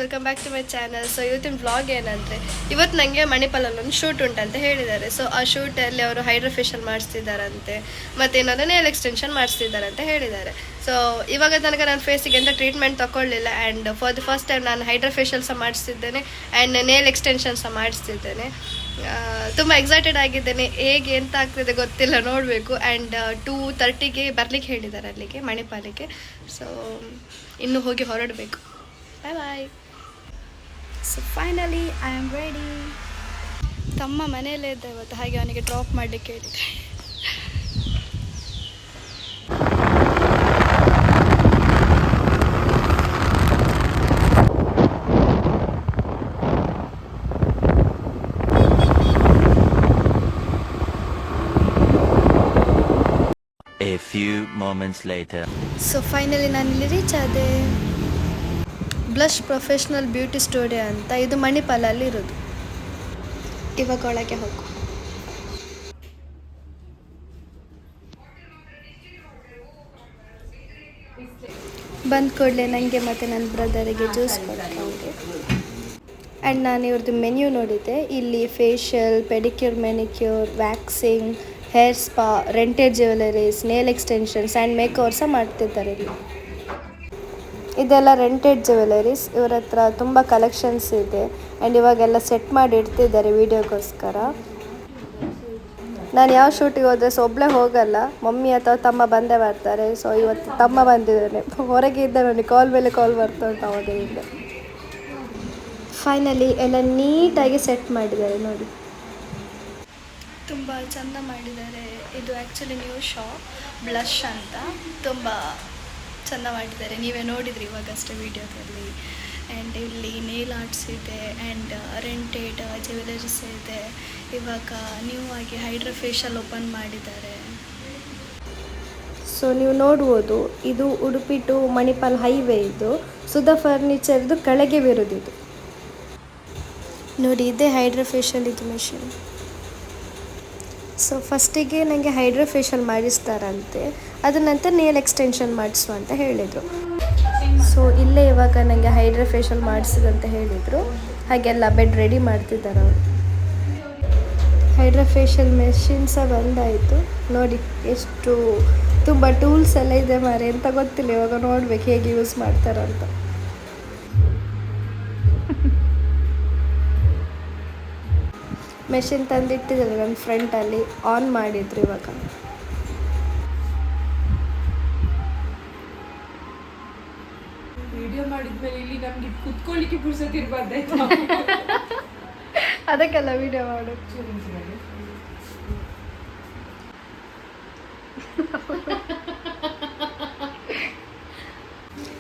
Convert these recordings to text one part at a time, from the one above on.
Welcome back to my channel. So ಇವತ್ತಿನ vlog ಏನಂದರೆ, ಇವತ್ತು ನನಗೆ ಮಣಿಪಾಲಲ್ಲಿ ಒಂದು ಶೂಟ್ ಉಂಟಂತ ಹೇಳಿದ್ದಾರೆ. ಸೊ ಆ ಶೂಟಲ್ಲಿ ಅವರು ಹೈಡ್ರಾ ಫೇಶಿಯಲ್ ಮಾಡಿಸ್ತಿದ್ದಾರಂತೆ, ಮತ್ತು ಇನ್ನೊಂದು ನೇಲ್ ಎಕ್ಸ್ಟೆನ್ಷನ್ ಮಾಡಿಸ್ತಿದ್ದಾರೆ ಅಂತ ಹೇಳಿದ್ದಾರೆ. ಸೊ ಇವಾಗ ತನಕ ನನ್ನ ಫೇಸಿಗೆ ಎಂಥ ಟ್ರೀಟ್ಮೆಂಟ್ ತೊಗೊಳ್ಳಿಲ್ಲ, and for the first time ನಾನು ಹೈಡ್ರಾ ಫೇಶಿಯಲ್ ಸಹ ಮಾಡಿಸ್ತಿದ್ದೇನೆ ಆ್ಯಂಡ್ ನೇಲ್ ಎಕ್ಸ್ಟೆನ್ಷನ್ ಸಹ ಮಾಡಿಸ್ತಿದ್ದೇನೆ. ತುಂಬ ಎಕ್ಸೈಟೆಡ್ ಆಗಿದ್ದೇನೆ. ಹೇಗೆ ಎಂತ ಆಗ್ತಿದೆ ಗೊತ್ತಿಲ್ಲ, ನೋಡಬೇಕು. ಆ್ಯಂಡ್ 2:30ಗೆ ಬರ್ಲಿಕ್ಕೆ ಹೇಳಿದ್ದಾರೆ ಅಲ್ಲಿಗೆ ಮಣಿಪಾಲಿಗೆ. ಸೊ ಇನ್ನು ಹೋಗಿ ಹೊರಡಬೇಕು. Bye bye. So finally I am ready. ತಮ್ಮ ಮನೆಯಲ್ಲೇ ಇದ್ದ ಇವತ್ತು, ಹಾಗೆ ಅವನಿಗೆ ಡ್ರಾಪ್ ಮಾಡಲಿಕ್ಕೆ ಹೇಳಿದೆ. A few moments later. So finally ನಾನು ಇಲ್ಲಿ ರೀಚ್ ಆದೆ. ಬ್ಲಷ್ ಪ್ರೊಫೆಷ್ನಲ್ ಬ್ಯೂಟಿ ಸ್ಟುಡಿಯೋ ಅಂತ, ಇದು ಮಣಿಪಾಲಲ್ಲಿ ಇರೋದು. ಇವಾಗ ಒಳಗೆ ಹೋಗು. ಬಂದ ಕೂಡಲೇ ನನಗೆ ಮತ್ತು ನನ್ನ ಬ್ರದರಿಗೆ ಜ್ಯೂಸ್ ಕೊಟ್ಟರು. ಆ್ಯಂಡ್ ನಾನು ಇವ್ರದ್ದು ಮೆನ್ಯೂ ನೋಡಿದ್ದೆ. ಇಲ್ಲಿ facial, pedicure, manicure, waxing, hair spa, rented jewelleries, nail extensions and makeover ಸಹ ಮಾಡ್ತಿದ್ದಾರೆ ಇಲ್ಲಿ. ಇದೆಲ್ಲ ರೆಂಟೆಡ್ ಜ್ಯುವೆಲರೀಸ್. ಇವ್ರ ಹತ್ರ ತುಂಬ ಕಲೆಕ್ಷನ್ಸ್ ಇದೆ ಆ್ಯಂಡ್ ಇವಾಗೆಲ್ಲ ಸೆಟ್ ಮಾಡಿ ಇಡ್ತಿದ್ದಾರೆ ವೀಡಿಯೋಗೋಸ್ಕರ. ನಾನು ಯಾವ ಶೂಟಿಗೆ ಹೋದರೆ ಒಬ್ಬಳೇ ಹೋಗಲ್ಲ, ಮಮ್ಮಿ ಅಥವಾ ತಮ್ಮ ಬಂದೇ ಬರ್ತಾರೆ. ಸೊ ಇವತ್ತು ತಮ್ಮ ಬಂದಿದ್ದಾನೆ. ಹೊರಗೆ ಇದ್ದ ನನಗೆ ಕಾಲ್ ಮೇಲೆ ಕಾಲ್ ಬರ್ತಾ ಉಂಟು ಅವಾಗಿಂದ. ಫೈನಲಿ ಎಲ್ಲ ನೀಟಾಗಿ ಸೆಟ್ ಮಾಡಿದ್ದಾರೆ ನೋಡಿ, ತುಂಬ ಚೆಂದ ಮಾಡಿದ್ದಾರೆ. ಇದು ಆ್ಯಕ್ಚುಲಿ ನ್ಯೂ ಶಾಪ್, ಬ್ಲಷ್ ಅಂತ. ತುಂಬ ಚೆಂದ ಮಾಡಿದ್ದಾರೆ, ನೀವೇ ನೋಡಿದ್ರಿ ಇವಾಗಷ್ಟೇ ವೀಡಿಯೋದಲ್ಲಿ. ಆ್ಯಂಡ್ ಇಲ್ಲಿ ನೇಲ್ ಆರ್ಟ್ಸ್ ಇದೆ ಆ್ಯಂಡ್ ರೆಂಟೆಡ್ ಜ್ಯುವೆಲರೀಸ್ ಇದೆ. ಇವಾಗ ನ್ಯೂ ಆಗಿ ಹೈಡ್ರಾ ಫೇಶಿಯಲ್ ಓಪನ್ ಮಾಡಿದ್ದಾರೆ. ಸೊ ನೀವು ನೋಡ್ಬೋದು, ಇದು ಉಡುಪಿ ಟು ಮಣಿಪಾಲ್ ಹೈವೇ. ಇದು ಸುಧಾ ಫರ್ನಿಚರ್ದು ಕೆಳಗೆ ಬರೋದಿದು ನೋಡಿ. ಇದೇ ಹೈಡ್ರಾ ಫೇಶಿಯಲ್ ಇದು ಮೆಷಿನ್. ಸೊ ಫಸ್ಟಿಗೆ ನನಗೆ ಹೈಡ್ರಾ ಫೇಶಿಯಲ್ ಮಾಡಿಸ್ತಾರಂತೆ, ಅದ ನಂತರ ನೇಲ್ ಎಕ್ಸ್ಟೆನ್ಷನ್ ಮಾಡಿಸು ಅಂತ ಹೇಳಿದರು. ಸೊ ಇಲ್ಲೇ ಇವಾಗ ನನಗೆ ಹೈಡ್ರಾ ಫೇಶಿಯಲ್ ಮಾಡಿಸಿದಂತ ಹೇಳಿದರು. ಹಾಗೆಲ್ಲ ಬೆಡ್ ರೆಡಿ ಮಾಡ್ತಿದ್ದಾರೆ ಅವರು. ಹೈಡ್ರಾ ಫೇಶಿಯಲ್ ಮೆಷಿನ್ ಸಹ ಬಂದಾಯಿತು ನೋಡಿ. ಎಷ್ಟು ತುಂಬ ಟೂಲ್ಸ್ ಎಲ್ಲ ಇದೆ ಮಾರೆ, ಎಂತ ಗೊತ್ತಿಲ್ಲ. ಇವಾಗ ನೋಡ್ಬೇಕು ಹೇಗೆ ಯೂಸ್ ಮಾಡ್ತಾರಂತ. ಮೆಷಿನ್ ತಂದಿಟ್ಟಿದ್ದಾರೆ ನನ್ನ ಫ್ರಂಟಲ್ಲಿ, ಆನ್ ಮಾಡಿದ್ರು. ಇವಾಗ ವಿಡಿಯೋ ಮಾಡಿದ್ಮೇಲೆ ಇಲ್ಲಿ ನಮ್ಗೆ ಕುತ್ಕೊಳ್ಳಿಕ್ಕೆ ಪುರ್ಸೊತ್ತಿರ್ಬಾರ್ದಾಯ್ತು. ಅದಕ್ಕೆಲ್ಲ ವಿಡಿಯೋ ಮಾಡು.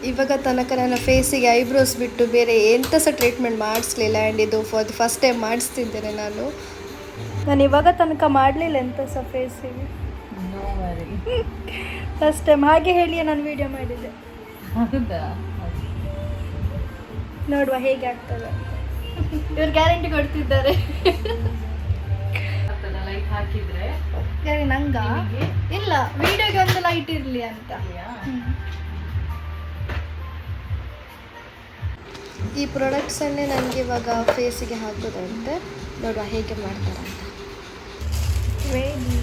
ಇವಾಗ ತನಕ ನನ್ನ ಫೇಸಿಗೆ ಐಬ್ರೋಸ್ ಬಿಟ್ಟು ಬೇರೆ ಎಂಥ ಸಹ ಟ್ರೀಟ್ಮೆಂಟ್ ಮಾಡಿಸ್ಲಿಲ್ಲ. ಆ್ಯಂಡ್ ಇದು ಫಾರ್ ದಿ ಫಸ್ಟ್ ಟೈಮ್ ಮಾಡಿಸ್ತಿದ್ದೇನೆ ನಾನು ಇವಾಗ ತನಕ ಮಾಡಲಿಲ್ಲ ಎಂಥ ಸಹ ಫೇಸಿಗೆ. ಫಸ್ಟ್ ಟೈಮ್ ಹಾಗೆ ಹೇಳಿಯೇ ನಾನು ವಿಡಿಯೋ ಮಾಡಿದ್ದೆ. ನೋಡುವ ಹೇಗೆ ಆಗ್ತದೆ ಅಂತ. ಇವ್ರು ಗ್ಯಾರಂಟಿ ಕೊಡ್ತಿದ್ದಾರೆ. ನಂಗ ಇಲ್ಲ, ವಿಡಿಯೋಗೆ ಒಂದು ಲೈಟ್ ಇರಲಿ ಅಂತ. ಈ ಪ್ರಾಡಕ್ಟ್ಸನ್ನೇ ನನಗೆ ಇವಾಗ ಫೇಸಿಗೆ ಹಾಕೋದಂತೆ. ನೋಡುವ ಹೇಗೆ ಮಾಡ್ತಾರಂತ. ರೆಡಿ.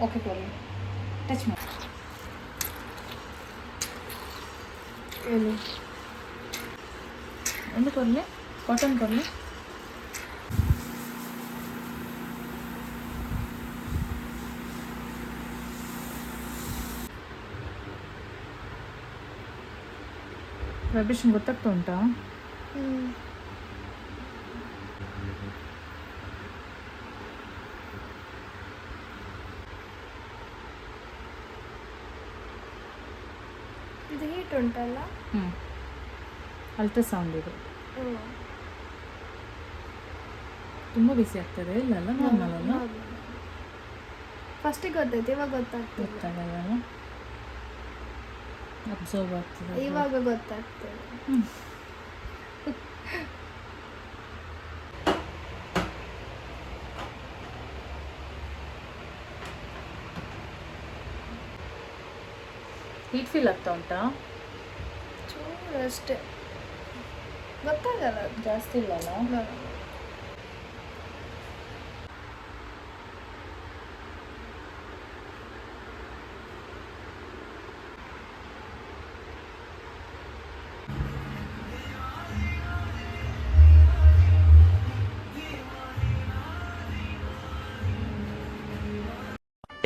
ಓಕೆ ಕೊಡಿ, ಟಚ್ ಮಾಡಿ. ಏನು ಒಂದು ಕೊಡಲಿ, ಕಾಟನ್ ಕೊಡಲಿ. ವೈಬ್ರೇಷನ್ ಗೊತ್ತಾಗ್ತಾ ಉಂಟಾ? ಇದು ಹೀಟ್ ಉಂಟಲ್ಲ. ಅಲ್ಟ್ರಾಸೌಂಡ್ ಇದು. ತುಂಬ ಬಿಸಿ ಆಗ್ತದೆ ಇಲ್ಲ? ನಾರ್ಮಲ್ ಅಲ್ಲ. ಫಸ್ಟಿಗೆ ಗೊತ್ತಾಯ್ತು, ಇವಾಗ ಗೊತ್ತಾಗ್ತದೆ. ಗೊತ್ತಾಗಲ್ಲ, ಅಬ್ಸರ್ವ್ ಆಗ್ತದೆ. ಇವಾಗ ಗೊತ್ತಾಗ್ತದೆ. ಹೀಟ್ ಫೀಲ್ ಆಗ್ತಾ ಉಂಟಾ? ಚೂರು ಅಷ್ಟೇ, ಗೊತ್ತಾಗಲ್ಲ ಅದು. ಜಾಸ್ತಿ ಇಲ್ಲಲ್ಲ.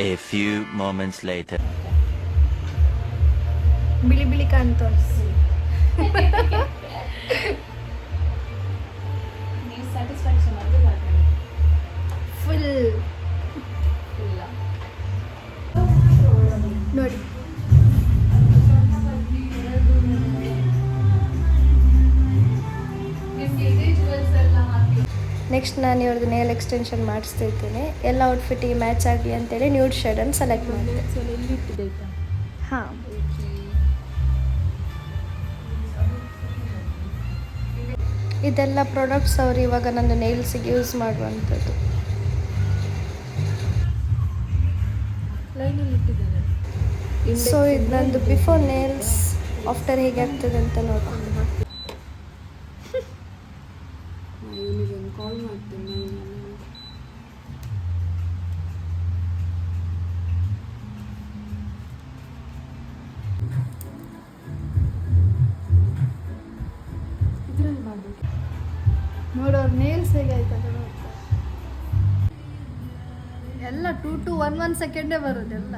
A few moments later. ಬಿಳಿ ಬಿಳಿ ಕಾಣ್ತು. ನೀವು ಸ್ಯಾಟಿಸ್ಫ್ಯಾಕ್ಷನ್ ಆಗಿಲ್ಲ ಫುಲ್ ಇಲ್ಲ ನೋಡಿ. ನೆಕ್ಸ್ಟ್ ನಾನು ಇವ್ರದ್ದು ನೇಲ್ ಎಕ್ಸ್ಟೆನ್ಷನ್ ಮಾಡಿಸ್ತಿದ್ದೀನಿ. ಎಲ್ಲ ಔಟ್ಫಿಟ್ಟಿಗೆ ಮ್ಯಾಚ್ ಆಗಲಿ ಅಂತೇಳಿ ನ್ಯೂಡ್ ಶೇಡನ್ನು ಸೆಲೆಕ್ಟ್ ಮಾಡಿದೆ. ಎಲ್ಲಿ ಇಟ್ಟಿದೆ ಆಯ್ತಾ? ಹಾಂ, ಇದೆಲ್ಲ ಪ್ರಾಡಕ್ಟ್ಸ್ ಅವರು ಇವಾಗ ನನ್ನ ನೇಲ್ಸಿಗೆ ಯೂಸ್ ಮಾಡುವಂಥದ್ದು. ಲೈನಲ್ಲಿ ಇಟ್ಟಿದ್ದಾರೆ. ಸೊ ಇದು ನಂದು ಬಿಫೋರ್ ನೇಲ್ಸ್, ಆಫ್ಟರ್ ಹೇಗೆ ಆಗ್ತದೆ ಅಂತ ನೋಡೋಣ. ಇವನಿಗೊಂದು ಕಾಲ್ ಮಾಡ್ತೇನೆ. ಇದರಲ್ಲಿ ಮಾಡಬೇಕು. ನೋಡೋರು ನೇಲ್ಸ್ ಹೇಗೆ ಆಯ್ತದೆ ನೋಡ್ತಾರೆ. ಎಲ್ಲ 2 to 1 ಸೆಕೆಂಡೇ ಬರೋದೆಲ್ಲ.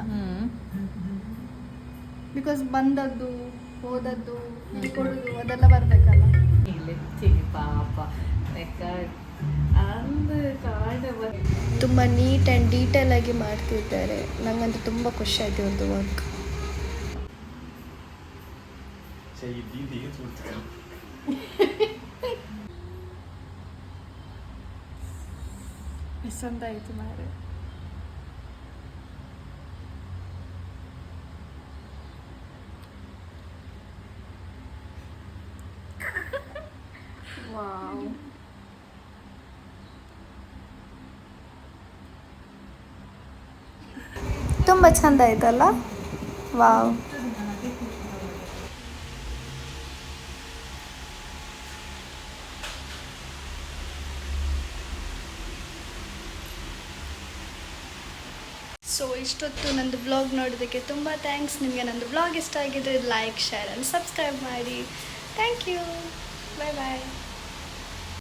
ಬಿಕಾಸ್ ಬಂದದ್ದು ಹೋದದ್ದು ಕೊಡೋದು ಅದೆಲ್ಲ ಬರಬೇಕಲ್ಲ. ಪಾಪ ತುಂಬ ನೀಟ್ ಆ್ಯಂಡ್ ಡೀಟೇಲ್ ಆಗಿ ಮಾಡ್ತಿದ್ದಾರೆ. ನಂಗಂತೂ ತುಂಬ ಖುಷಿ ಆಯ್ತು ಇವ್ರದ್ದು ವರ್ಕ್. ಎಷ್ಟೊಂದ ಆಯ್ತು ಮಾರೆ. ವಾವ್, ತುಂಬ ಚಂದ ಆಯ್ತಲ್ಲ. ವಾವ್, ಸೊ ಇಷ್ಟೊತ್ತು ನಂದು ಬ್ಲಾಗ್ ನೋಡೋದಕ್ಕೆ ತುಂಬ ಥ್ಯಾಂಕ್ಸ್. ನಿಮಗೆ ನಂದು ಬ್ಲಾಗ್ ಇಷ್ಟ ಆಗಿದ್ರೆ ಲೈಕ್, ಶೇರ್ ಆ್ಯಂಡ್ ಸಬ್ಸ್ಕ್ರೈಬ್ ಮಾಡಿ. Thank you. Bye bye.